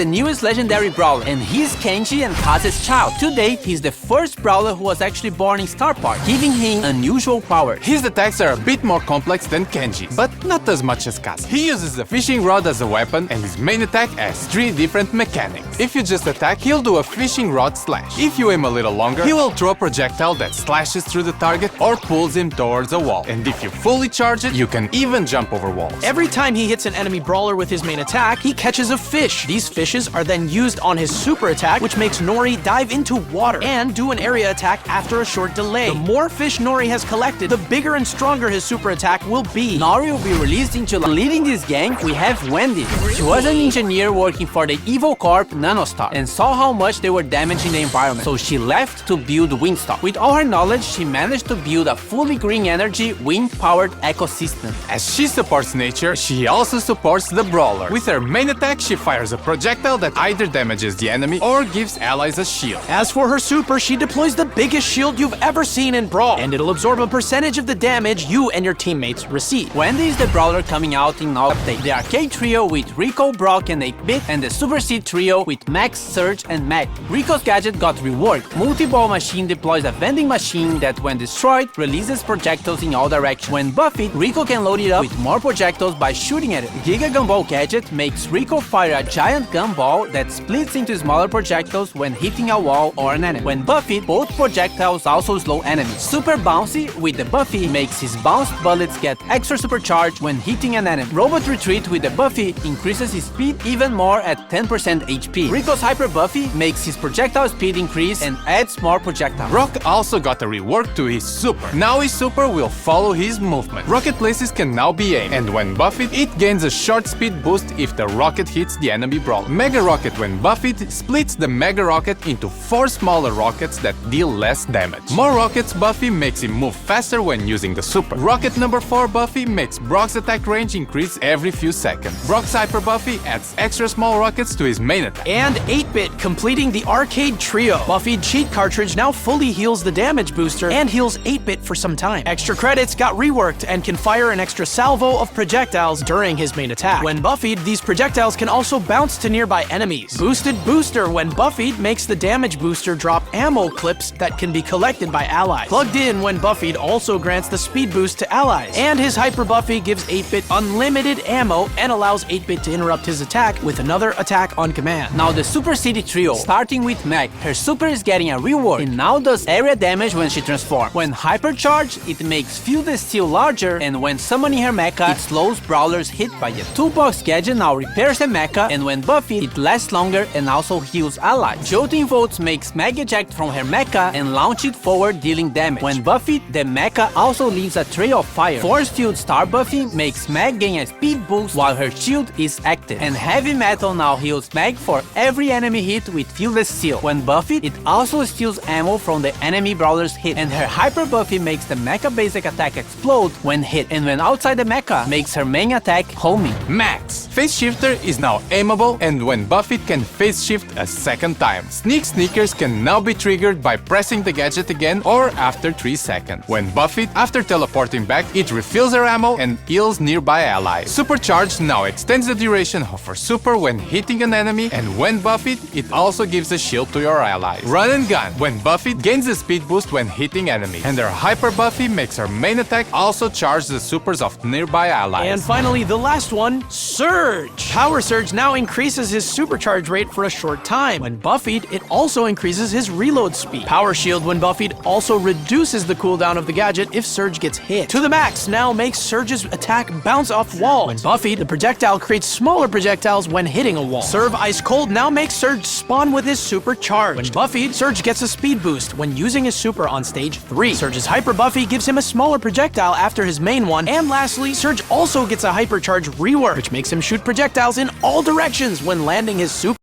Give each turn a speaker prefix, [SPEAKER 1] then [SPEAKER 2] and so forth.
[SPEAKER 1] the newest legendary brawler, and he's Kenji and Kaze's child. To date, he's the first brawler who was actually born in Star Park, giving him unusual powers.
[SPEAKER 2] His attacks are a bit more complex than Kenji's, but not as much as Kaze. He uses a fishing rod as a weapon, and his main attack has 3 different mechanics. If you just attack, he'll do a fishing rod slash. If you aim a little longer, he will throw a projectile that slashes through the target or pulls him towards a wall. And if you fully charge it, you can even jump over walls.
[SPEAKER 3] Every time he hits an enemy brawler with his main attack, he catches a fish. These fishes are then used on his super attack, which makes Nori dive into water and do an area attack after a short delay. The more fish Nori has collected, the bigger and stronger his super attack will be.
[SPEAKER 1] Nori will be released in July. Leading this gang, we have Wendy. She was an engineer working for the Evil Corp Nanostar and saw how much they were damaging the environment, so she left to build Windstar. With all her knowledge, she managed to build a fully green energy, wind-powered ecosystem.
[SPEAKER 2] As she supports nature, she also supports the brawler. With her main attack, she fires a projectile that either damages the enemy or gives allies a shield.
[SPEAKER 3] As for her super, she deploys the biggest shield you've ever seen in Brawl, and it'll absorb a percentage of the damage you and your teammates receive.
[SPEAKER 1] Wendy is the brawler coming out in now update. The arcade trio with Rico, Brock, and 8-Bit, and the Super Seed trio with Max, Surge, and Mac. Rico's gadget got reworked. Multi-ball machine deploys a vending machine that, when destroyed, releases projectiles in all directions. When buffed, Rico can load it up with more projectiles by shooting at it. Giga Gumball gadget makes Rico fire a giant gumball that splits into smaller projectiles when hitting a wall or an enemy. When buffed, both projectiles also slow enemies. Super Bouncy with the Buffy makes his bounced bullets get extra supercharged when hitting an enemy. Robot Retreat with the Buffy increases his speed even more at 10% HP. Rico's Hyper Buffy makes his projectile speed increase and adds more projectiles.
[SPEAKER 2] Brock also got a rework to his super. Now his super will follow his movement. Rocket places can now be aimed, and when buffed, it gains a short speed boost if the rocket hits the enemy brawler. Mega Rocket, when buffed, splits the Mega Rocket into 4 smaller rockets that deal less damage. More rockets Buffy makes him move faster when using the super. Rocket number 4 Buffy makes Brock's attack range increase every few seconds. Brock's Hyper Buffy adds extra small rockets to his main attack.
[SPEAKER 3] And 8-Bit completing the arcade trio. Buffy'd cheat cartridge now fully heals the damage booster and heals 8-Bit for some time. Extra credits got reworked and can fire an extra salvo of projectiles during his main attack. When buffed, these projectiles can also bounce to nearby enemies. Boosted Booster, when buffed, makes the damage booster drop ammo clips that can be collected by allies. Plugged in, when buffed, also grants the speed boost to allies. And his Hyper Buffy gives 8-Bit unlimited ammo and allows 8-Bit to interrupt his attack with another attack on command.
[SPEAKER 1] Now the Super City trio, starting with Meg. Her super is getting a rework and now does area damage when she transforms. When hypercharged, it makes Feel the Steel larger, and when summoning her mecha, it slows brawlers hit by it. Toolbox gadget now repairs her mecha, and when buffed, it lasts longer and also heals allies. Jolting Volts makes Meg eject from her mecha and launch it forward, dealing damage. When buffed, the mecha also leaves a trail of fire. Force Field Star buffing makes Meg gain a speed boost while her shield is active. And Heavy Metal now heals Meg for every enemy hit with Feel the Steel. When buffed, it also steals ammo from the enemy brawler's hit. And her Hyper Buffy makes the mecha basic attack explode when hit. And when outside the mecha, makes her main attack homing.
[SPEAKER 2] Max. Phase Shifter is now aimable, and when buffed can phase shift a second time. Sneak Sneakers can now be triggered by pressing the gadget again or after 3 seconds. When buffed, after teleporting back, it refills her ammo and heals nearby allies. Supercharged now extends the duration of her super when hitting an enemy, and when buffed, it also gives a shield to your allies. Run and Gun. When buffed, gains a speed boost when hitting enemies. And her Hyper Buffy makes her main attack also charge the supers of nearby allies.
[SPEAKER 3] And finally, the last one, Surge. Power Surge now increases his supercharge rate for a short time. When buffed, it also increases his reload speed. Power Shield, when buffed, also reduces the cooldown of the gadget if Surge gets hit. To the Max now makes Surge's attack bounce off walls. When buffed, the projectile creates smaller projectiles when hitting a wall. Serve Ice Cold now makes Surge spawn with his super charge. When buffed, Surge gets a speed boost when using his super on stage 3. Surge's Hyper Buffy gives him a smaller projectile after his main one. And lastly, Surge also gets a hypercharge rework, which makes him shoot projectiles in all directions when landing his super.